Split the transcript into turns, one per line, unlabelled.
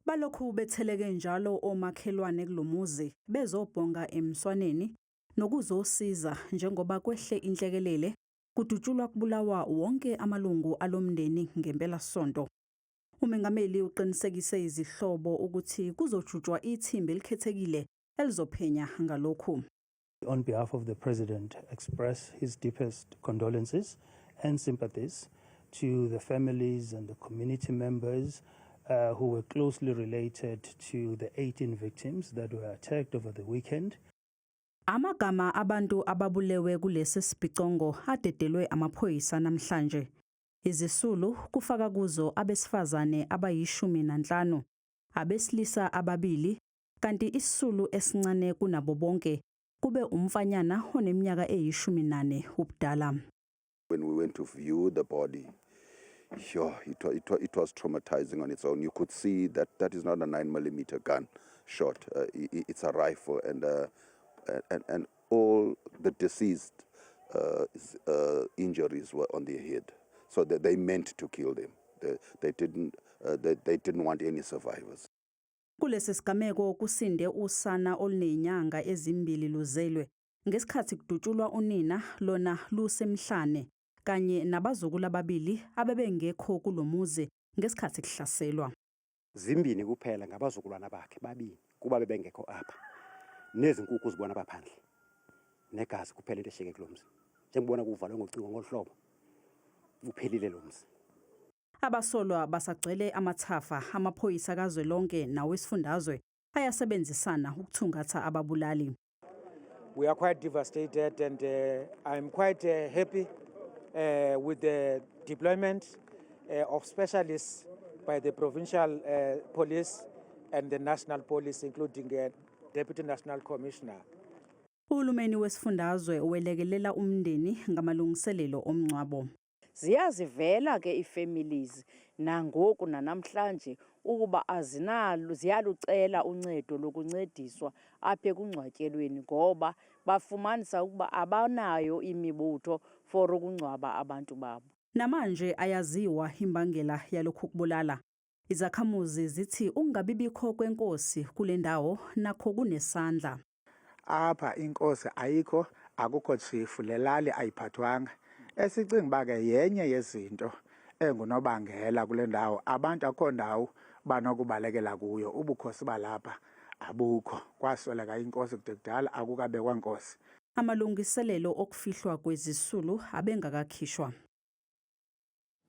Balokhu betheleke njalo omakhelwane kulomuzi bezobhonga emswaneni nokuzosiza njengoba kwehle inhlekelele kudutshulwa kubulawa wonke amalungu alomndeni ngempela sonto. Umengameli uqinisekise izihlobo ukuthi kuzojutshwa ithimba elikhethekile elizophenya ngalokhu.
On behalf of the President, express his deepest condolences and sympathies to the families and the community members who were closely related to the 18 victims that were attacked over the weekend.
Amagama abantu ababulewe kulesi sibhicongo adedelwe amaphoyisa namhlanje. Izisulu kufaka kuzo abesifazane abayi-15, abesilisa ababili, kanti isisulu esincane kunabo bonke kube umfanyana oneminyaka eyi-14 ubudala.
When we went to view the body, sure, it was traumatizing on its own. You could see that is not a 9mm gun shot. It's a rifle, and all the deceased injuries were on their head. So that they meant to kill them. They didn't want any survivors.
Kulesi sigameko kusinde usana olunenyanga ezimbili luzelwe ngesikhathi kudutshulwa unina lona lusemhlane kanye nabazukulu ababili abebengekho kulomuzi ngesikhathi kuhlaselwa.
Zimbini kuphela ngabazukulwana bakhe babili kuba bebengekho apha. Nezinkukhu zibona baphandle. Negazi kuphela into esheke kulomzi. Njengobona kuvalwe ngocingo ngohlobo. Kuphelile lo mzi.
Abasolwa basagcwele amathafa amaphoyisa kazwelonke nawesifundazwe ayasebenzisana ukuthungatha ababulali.
We are quite devastated, and I'm quite happy with the deployment of specialists by the provincial police and the national police, including Deputy National Commissioner.
Uhulumeni wesifundazwe welekelela umndeni ngamalungiselelo omngcwabo.
Ziyazivela ke ifamilies nangoku namhlanje ukuba azinalo ziyalucela uncedo lokuncediswa apha ekungcwatyelweni ngoba bafumanisa ukuba abanayo imibutho for ukungcwaba abantu babo.
Namanje ayaziwa imbangela yalokhu kubulala. Izakhamuzi zithi ungabibikho kwenkosi kule ndawo nakho kunesandla.
Apha inkosi ayikho, akukho chief, lelali ayiphathwanga. Esicinga ba ke yenye yezinto engunobangela kule ndawo abantu akho ndawo banokubalekela kuyo. Ubukhosi balapha abukho, kwasweleka inkosi kude kudala akukabekwa inkosi.
Amalungiselelo okufihlwa kwezisulu abengakakhishwa.